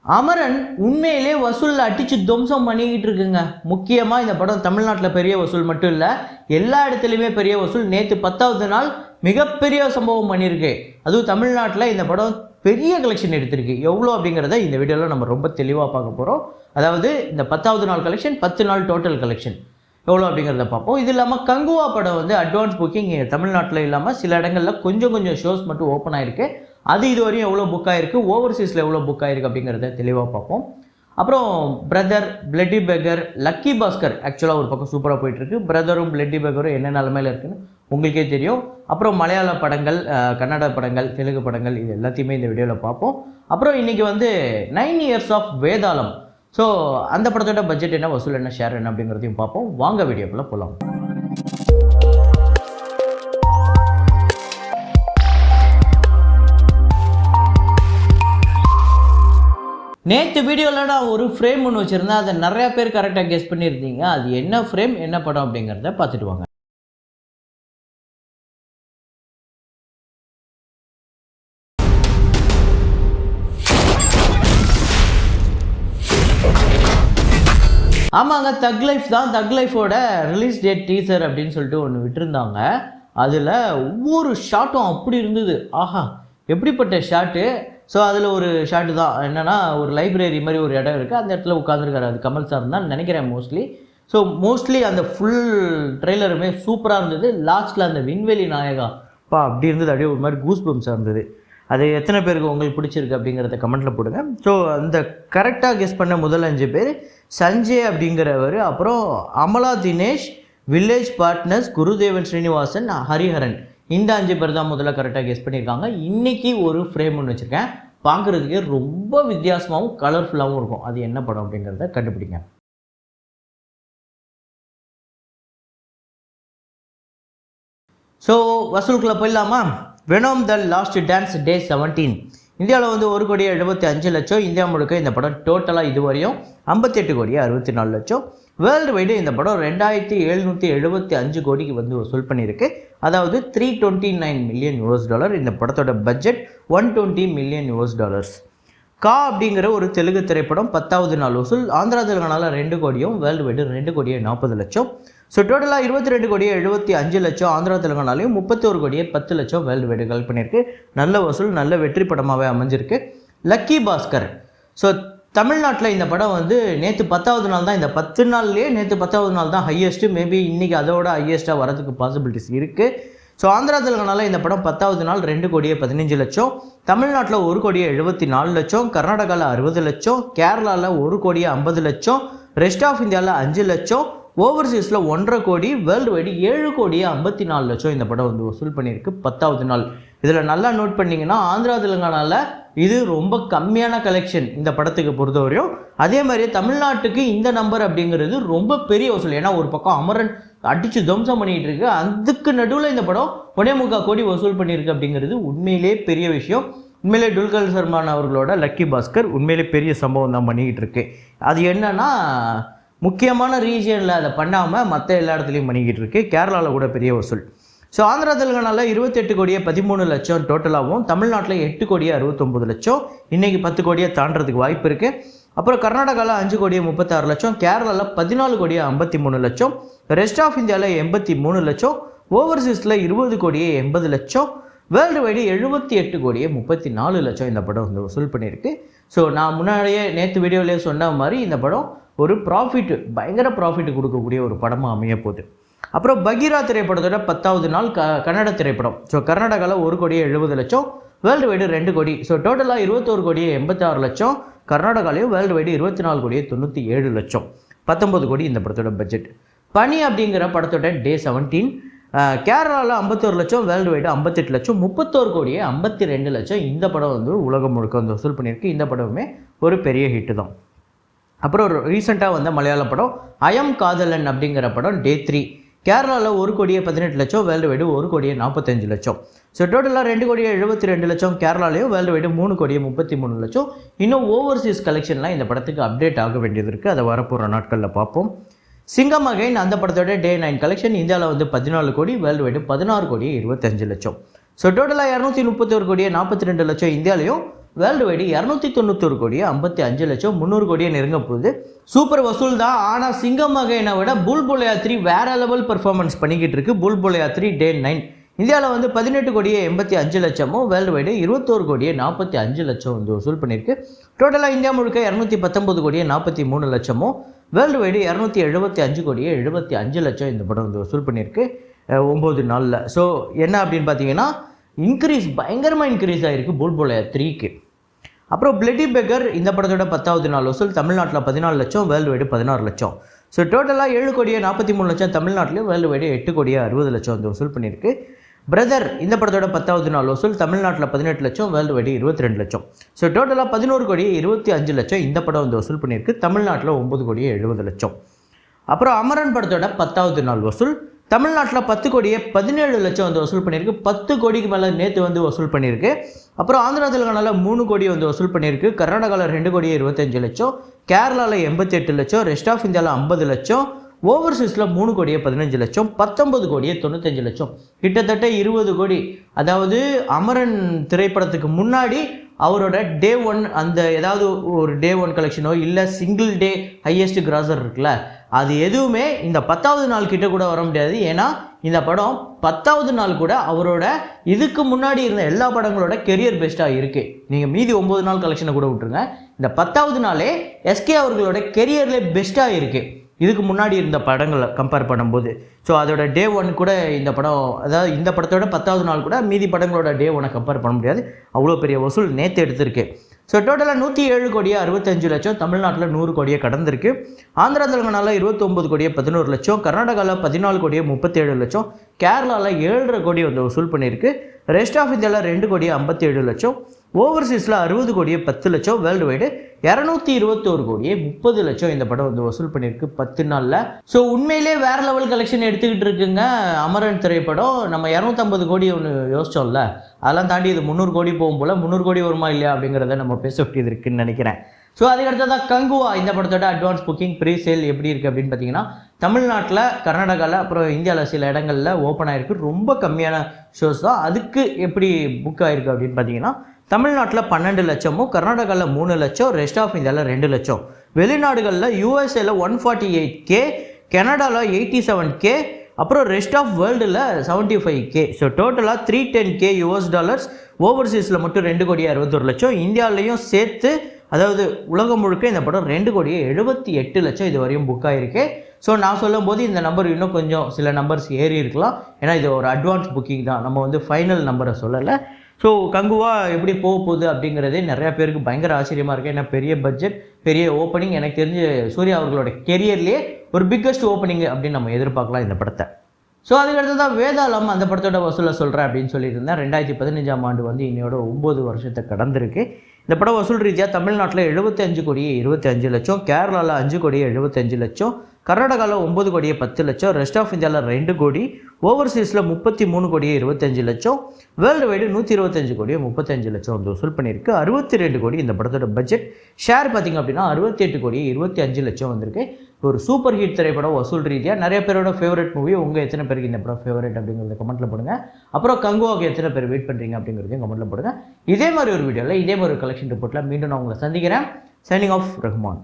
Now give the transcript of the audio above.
அமரன் உண்மையிலே வசூலில் அடித்து துவம்சம் பண்ணிக்கிட்டு இருக்குங்க. முக்கியமாக இந்த படம் தமிழ்நாட்டில் பெரிய வசூல் மட்டும் இல்லை, எல்லா இடத்துலையுமே பெரிய வசூல். நேற்று 10வது நாள் மிகப்பெரிய சம்பவம் பண்ணியிருக்கு. அதுவும் தமிழ்நாட்டில் இந்த படம் பெரிய கலெக்ஷன் எடுத்திருக்கு. எவ்வளோ அப்படிங்கிறத இந்த வீடியோவில் நம்ம ரொம்ப தெளிவாக பார்க்க போகிறோம். அதாவது இந்த 10வது நாள் கலெக்ஷன், 10 நாள் டோட்டல் கலெக்ஷன் எவ்வளோ அப்படிங்கிறத பார்ப்போம். இது இல்லாமல் கங்குவா படம் வந்து அட்வான்ஸ் புக்கிங் தமிழ்நாட்டில் இல்லாமல் சில இடங்களில் கொஞ்சம் ஷோஸ் மட்டும் ஓப்பன் ஆகிருக்கு. அது இதுவரையும் எவ்வளோ புக் ஆகிருக்கு, ஓவர்சீஸில் எவ்வளோ புக் ஆகிருக்கு அப்படிங்கிறத தெளிவாக பார்ப்போம். அப்புறம் brother, bloody beggar, lucky Bhaskar ஆக்சுவலாக ஒரு பக்கம் சூப்பராக போயிட்டுருக்கு. பிரதரும் பிளட்டி பெக்கரும் என்ன நிலமையில் இருக்குன்னு உங்களுக்கே தெரியும். அப்புறம் மலையாள படங்கள், கன்னட படங்கள், தெலுங்கு படங்கள், இது எல்லாத்தையுமே இந்த வீடியோவில் பார்ப்போம். அப்புறம் இன்றைக்கி வந்து 9 இயர்ஸ் ஆஃப் வேதாளம். ஸோ அந்த படத்தோட பட்ஜெட் என்ன, வசூல் என்ன, ஷேர் என்ன அப்படிங்கிறதையும் பார்ப்போம். வாங்க வீடியோக்குள்ளே போகலாம். நேற்று வீடியோவில் நான் ஒரு ஃப்ரேம் ஒன்று வச்சுருந்தேன். அதை நிறையா பேர் கரெக்டாக கெஸ் பண்ணியிருந்தீங்க. அது என்ன ஃப்ரேம், என்ன படம் அப்படிங்கிறத பார்த்துட்டு வாங்க. ஆமாங்க, தக் லைஃப் தான். தக் லைஃபோட ரிலீஸ் டேட் டீசர் அப்படின்னு சொல்லிட்டு ஒன்று விட்டுருந்தாங்க. அதில் ஒவ்வொரு ஷாட்டும் அப்படி இருந்தது. ஆஹா, எப்படிப்பட்ட ஷாட்டு. ஸோ அதில் ஒரு ஷாட்டு தான் என்னென்னா, ஒரு லைப்ரரி மாதிரி ஒரு இடம் இருக்குது, அந்த இடத்துல உட்காந்துருக்காரு. அது கமல் சார் தான் நினைக்கிறேன் மோஸ்ட்லி. ஸோ மோஸ்ட்லி அந்த ஃபுல் ட்ரெய்லருமே சூப்பராக இருந்தது. லாஸ்ட்டில் அந்த விண்வெளி நாயகா அப்படி இருந்தது. அப்படியே ஒரு மாதிரி கூஸ் பம்ஸாக இருந்தது. அது எத்தனை பேருக்கு உங்களுக்கு பிடிச்சிருக்கு அப்படிங்கிறத கமெண்ட்டில் போடுங்க. ஸோ அந்த கரெக்டாக கெஸ் பண்ண முதல் 5 பேர் சஞ்சய் அப்படிங்கிறவர், அப்புறம் அமலா தினேஷ், வில்லேஜ் பார்ட்னர்ஸ், குருதேவன் ஸ்ரீனிவாசன், ஹரிஹரன், இந்த 5 பேர் தான் முதல்ல கரெக்டாக கெஸ் பண்ணியிருக்காங்க. இன்றைக்கி ஒரு ஃப்ரேம் ஒன்று வச்சுருக்கேன். பார்க்குறதுக்கே ரொம்ப வித்தியாசமாகவும் கலர்ஃபுல்லாகவும் இருக்கும். அது என்ன படம் அப்படிங்கிறத கண்டுபிடிங்க. ஸோ வசூலுக்குள்ளே போயிடலாமா? வெனோம் த லாஸ்ட் டான்ஸ் டே 17 இந்தியாவில் வந்து 1,75,00,000. இந்தியா முழுக்க இந்த படம் டோட்டலாக இதுவரையும் 58,64,00,000. வேர்ல்டு வைடு இந்த படம் 2,775 கோடிக்கு வந்து வசூல் பண்ணியிருக்கு. அதாவது $329 மில்லியன். இந்த படத்தோட பட்ஜெட் $120 மில்லியன். கா அப்படிங்கிற ஒரு தெலுங்கு திரைப்படம் 10வது நாள் வசூல் ஆந்திரா தெலுங்கானாவில் 2 கோடியும், வேர்ல்டு வைடு 2,40,00,000. ஸோ டோட்டலாக 22,75,00,000 ஆந்திரா தெலுங்கானாலையும், 31,10,00,000 வேர்ல்டு வைடு கலெக்ட் பண்ணியிருக்கு. நல்ல வசூல், நல்ல வெற்றி படமாகவே அமைஞ்சிருக்கு. லக்கி பாஸ்கர். ஸோ தமிழ்நாட்டில் இந்த படம் வந்து நேற்று 10வது நாள் தான். இந்த 10 நாள்லேயே நேற்று 10வது நாள் தான் ஹையஸ்ட்டு. மேபி இன்றைக்கி அதோட ஹையஸ்ட்டாக வரதுக்கு பாசிபிலிட்டிஸ் இருக்குது. ஸோ ஆந்திரா தெலுங்கானாவில் இந்த படம் 10வது நாள் 2,15,00,000. தமிழ்நாட்டில் 1,74,00,000. கர்நாடகாவில் 60,00,000. கேரளாவில் 1,50,00,000. ரெஸ்ட் ஆஃப் இந்தியாவில் 5,00,000. ஓவர்சீஸில் 1.5 கோடி. வேர்ல்டு வைடு 7,54,00,000 இந்த படம் வந்து வசூல் பண்ணியிருக்கு 10வது நாள். இதில் நல்லா நோட் பண்ணிங்கன்னா, ஆந்திரா தெலுங்கானாவில் இது ரொம்ப கம்மியான கலெக்ஷன் இந்த படத்துக்கு பொறுத்தவரையும். அதே மாதிரியே தமிழ்நாட்டுக்கு இந்த நம்பர் அப்படிங்கிறது ரொம்ப பெரிய வசூல். ஏன்னா ஒரு பக்கம் அமரன் அடித்து துவம்சம் பண்ணிகிட்டு இருக்கு, அதுக்கு நடுவில் இந்த படம் 1.25 கோடி வசூல் பண்ணியிருக்கு அப்படிங்கிறது உண்மையிலே பெரிய விஷயம். உண்மையிலே துல்கர் சல்மான் அவர்களோட லக்கி பாஸ்கர் உண்மையிலே பெரிய சம்பவம் தான் பண்ணிக்கிட்டு இருக்கு. அது என்னன்னா, முக்கியமான ரீஜியனில் அதை பண்ணாமல் மற்ற எல்லா இடத்துலையும் பண்ணிக்கிட்டு இருக்கு. கேரளாவில் கூட பெரிய வசூல். ஸோ ஆந்திரா தெலுங்கானாவில் 28,13,00,000 டோட்டலாகவும், தமிழ்நாட்டில் 8,69,00,000. இன்றைக்கி 10 கோடியை தாண்டறதுக்கு வாய்ப்பு இருக்குது. அப்புறம் கர்நாடகாவில் 5,36,00,000. கேரளாவில் 14,53,00,000. ரெஸ்ட் ஆஃப் இந்தியாவில் 83,00,000. ஓவர்சீஸில் 20,80,00,000. வேர்ல்டு வைடு 78,34,00,000 இந்த படம் வந்து வசூல் பண்ணியிருக்கு. ஸோ நான் முன்னாடியே நேற்று வீடியோவிலே சொன்ன மாதிரி இந்த படம் ஒரு ப்ராஃபிட், பயங்கர ப்ராஃபிட் கொடுக்கக்கூடிய ஒரு படமாக அமைய போகுது. அப்புறம் பகீரா திரைப்படத்தோட 10வது நாள் கன்னட திரைப்படம். ஸோ கர்நாடகாவில் 1,70,00,000. வேர்ல்டு வைடு 2 கோடி. ஸோ டோட்டலாக 21,86,00,000. கர்நாடகாலையும் வேர்ல்டு வைடு 24,97,00,000. 19 கோடி இந்த படத்தோட பட்ஜெட். பனி அப்படிங்கிற படத்தோட டே 17 கேரளாவில் 51,00,000. World wide 58,00,000. 31,52,00,000 இந்த படம் வந்து உலகம் முழுக்க வந்து வசூல் பண்ணியிருக்கு. இந்த படமுமே ஒரு பெரிய ஹிட்டு தான். அப்புறம் ரீசெண்டாக வந்த மலையாள படம் அயம் காதலன் அப்படிங்கிற படம் டே 3 கேரளாவில் 1,18,00,000. World wide 1,45,00,000. ஸோ டோட்டலாக 2,72,00,000 கேரளாலையும், வேர்ல்டு வைடு 3,33,00,000. இன்னும் ஓவர்சீஸ் கலெக்ஷன்லாம் இந்த படத்துக்கு அப்டேட் ஆக வேண்டியது இருக்குது. அதை வரப்போகிற நாட்களில் பார்ப்போம். சிங்கம் அகைன் அந்த படத்தோட டே 9 கலெக்ஷன் இந்தியாவில் வந்து 14 கோடி, வேர்ல்டு வைடு 16,25,00,000. ஸோ டோட்டலாக 231,42,42,00,000 இந்தியாலையும், வேர்ல்டு வைடு 291 கோடியே 55 லட்சம், 300 கோடியே நெருங்க போகுது. சூப்பர் வசூல் தான். ஆனால் சிங்கம் வகையினை விட புல்புலையா 3 வேற லெவல் பெர்ஃபார்மன்ஸ் பண்ணிக்கிட்டு இருக்கு. புல்புலையா 3 டே 9 இந்தியாவில் வந்து 18 கோடியே 85 லட்சமும், வேர்ல்டு வைடு 21 கோடியே 45 லட்சம் வந்து வசூல் பண்ணியிருக்கு. டோட்டலாக இந்தியா முழுக்க 219 கோடியே 43 லட்சமும், வேர்ல்டு வைடு 275 கோடியே 75 லட்சம் இந்த படம் வந்து வசூல் பண்ணியிருக்கு 9 நாளில். ஸோ என்ன அப்படின்னு பார்த்தீங்கன்னா பயங்கரமாக இன்க்ரீஸ் ஆகிருக்கு புல்புலையா 3க்கு. அப்புறம் பிளட்டி பெக்கர் இந்த படத்தோட 10வது நாள் வசூல் தமிழ்நாட்டில் 14 லட்சம், வேர்ல்டு வைடு 16 லட்சம். ஸோ டோட்டலாக 7 கோடியே 43 லட்சம் தமிழ்நாட்டிலையும், வேர்ல்டு வைடு 8 கோடியே 60 லட்சம் வந்து வசூல் பண்ணியிருக்கு. பிரதர் இந்த படத்தோட 10வது நாள் வசூல் தமிழ்நாட்டில் 18 லட்சம், வேர்ல்டு வைடு 22 லட்சம். ஸோ டோட்டலாக 11 கோடியே 25 லட்சம் இந்த படம் வந்து வசூல் பண்ணியிருக்கு. தமிழ்நாட்டில் 9 கோடியே 70 லட்சம். அப்புறம் அமரன் படத்தோட 10வது நாள் வசூல் தமிழ்நாட்டில் 10 கோடியே 17 லட்சம் வந்து வசூல் பண்ணியிருக்கு. 10 கோடிக்கு மேலே நேற்று வந்து வசூல் பண்ணியிருக்கு. அப்புறம் ஆந்திரா தெலுங்கானாவில் 3 கோடி வந்து வசூல் பண்ணியிருக்கு. கர்நாடகாவில் 2 கோடியே 25 லட்சம், கேரளாவில் 88 லட்சம், ரெஸ்ட் ஆஃப் இந்தியாவில் 50 லட்சம், ஓவர்சீஸில் 3 கோடியே 15 லட்சம், 19 கோடியே 95 லட்சம், கிட்டத்தட்ட 20 கோடி. அதாவது அமரன் திரைப்படத்துக்கு முன்னாடி அவரோட டே 1 அந்த ஏதாவது ஒரு டே 1 கலெக்ஷனோ இல்லை சிங்கிள் டே ஹையஸ்ட் கிராசர் இருக்குல்ல, அது எதுவுமே இந்த 10வது நாள் கிட்ட கூட வர முடியாது. ஏன்னா இந்த படம் 10வது நாள் கூட அவரோட இதுக்கு முன்னாடி இருந்த எல்லா படங்களோட கெரியர் பெஸ்ட்டாக இருக்குது. நீங்கள் மீதி 9 நாள் கலெக்ஷனை கூட விட்டுருங்க, இந்த 10வது நாளே எஸ்கே அவர்களோட கெரியர்லேயே பெஸ்ட்டாக இருக்குது இதுக்கு முன்னாடி இருந்த படங்களை கம்பேர் பண்ணும்போது. ஸோ அதோட டே 1 கூட இந்த படம், அதாவது இந்த படத்தோட 10வது நாள் கூட மீதி படங்களோட டே 1 கம்பேர் பண்ண முடியாது, அவ்வளோ பெரிய வசூல் நேற்று எடுத்திருக்கு. ஸோ டோட்டலாக 107 கோடியே 65 லட்சம், தமிழ்நாட்டில் 100 கோடியே கடந்திருக்கு. ஆந்திரா தெலுங்கானாவில் 29 கோடியே 11 லட்சம், கர்நாடகாவில் 14 கோடியே 37 லட்சம், கேரளாவில் 7.5 கோடி வந்து வசூல் பண்ணியிருக்கு. ரெஸ்ட் ஆஃப் இந்தியாவில் 2 கோடியே 57 லட்சம், ஓவர்சீஸில் 60 கோடியே 10 லட்சம், வேர்ல்டு வைடு 221 கோடியே 30 லட்சம் இந்த படம் வந்து வசூல் பண்ணியிருக்கு 10 நாளில். ஸோ உண்மையிலே வேற லெவல் கலெக்ஷன் எடுத்துக்கிட்டு இருக்குங்க அமரன் திரைப்படம். நம்ம 250 கோடி ஒன்று யோசிச்சோம்ல, அதெல்லாம் தாண்டி இது 300 கோடி போகும் போல். 300 கோடி வருமா இல்லையா அப்படிங்கிறத நம்ம பேச வேண்டியது இருக்குன்னு நினைக்கிறேன். ஸோ அதுக்கடுத்ததான் கங்குவா இந்த படத்தோட அட்வான்ஸ் புக்கிங் ப்ரீ சேல் எப்படி இருக்குது அப்படின்னு பார்த்தீங்கன்னா தமிழ்நாட்டில், கர்நாடகாவில், அப்புறம் இந்தியாவில் சில இடங்களில் ஓப்பன் ஆகிருக்கு. ரொம்ப கம்மியான ஷோஸ் தான். அதுக்கு எப்படி புக் ஆகிருக்கு அப்படின்னு பார்த்தீங்கன்னா தமிழ்நாட்டில் 12 லட்சமும், கர்நாடகாவில் 3 லட்சம், ரெஸ்ட் ஆஃப் இந்தியாவில் 2 லட்சம், வெளிநாடுகளில் யூஎஸ்ஏல 148K, கனடாவில் 87K, அப்புறம் ரெஸ்ட் ஆஃப் வேர்ல்டில் 75K. ஸோ டோட்டலாக 310K US, ஓவர்சீஸில் மட்டும் 2 கோடியே 61 லட்சம், இந்தியாவிலையும் சேர்த்து அதாவது உலகம் முழுக்க இந்த படம் 2 கோடியே 78 லட்சம் இது வரையும் புக் ஆகிருக்கு. ஸோ நான் சொல்லும் போது இந்த நம்பர் இன்னும் கொஞ்சம் சில நம்பர்ஸ் ஏறி இருக்கலாம், ஏன்னா இது ஒரு அட்வான்ஸ் புக்கிங் தான், நம்ம வந்து ஃபைனல் நம்பரை சொல்லலை. ஸோ கங்குவா எப்படி போக போகுது அப்படிங்கிறதே நிறையா பேருக்கு பயங்கர ஆச்சரியமாக இருக்குது. ஏன்னா பெரிய பட்ஜெட், பெரிய ஓப்பனிங், எனக்கு தெரிஞ்சு சூர்யா அவர்களோட கெரியர்லேயே ஒரு பிக்கஸ்ட் ஓப்பனிங் அப்படின்னு நம்ம எதிர்பார்க்கலாம் இந்த படத்தை. ஸோ அதுக்கடுத்து தான் வேதாளம் அந்த படத்தோட வசூலை சொல்கிறேன் அப்படின்னு சொல்லியிருந்தேன். 2015ஆம் ஆண்டு வந்து இன்னையோட 9 வருஷத்தை கடந்திருக்கு. இந்த படம் வசூல் ரீதியாக தமிழ்நாட்டில் 75 கோடியே 25 லட்சம், கேரளாவில் 5 கோடியே 75 லட்சம், கர்நாடகாவில் 9 கோடியே 10 லட்சம், ரெஸ்ட் ஆஃப் இந்தியாவில் 2 கோடி, ஓவர்சீஸில் 33 கோடியே 25 லட்சம், வேர்ல்டு வைடு 125 கோடியே 35 லட்சம் வந்து வசூல் பண்ணியிருக்கு. 62 கோடி இந்த படத்தோட பட்ஜெட். ஷேர் பார்த்திங்க அப்படின்னா 68 கோடியே 25 லட்சம் வந்திருக்கு. ஒரு சூப்பர் ஹிட் திரைப்படம் வசூல் ரீதியாக. நிறைய பேரோட ஃபேவரட் மூவி, உங்கள் எத்தனை பேருக்கு இந்த படம் ஃபேவரட் அப்படிங்கிறத கமெண்ட்டில் போடுங்க. அப்புறம் கங்குவாவுக்கு எத்தனை பேர் வெயிட் பண்ணுறீங்க அப்படிங்கிறதையும் கமெண்ட்டில் போடுங்க. இதே மாதிரி ஒரு வீடியோவில் இதே மாதிரி ஒரு கலெக்ஷன் ரிப்போர்ட்டில் மீண்டும் நான் உங்களை சந்திக்கிறேன். Signing off Rahman.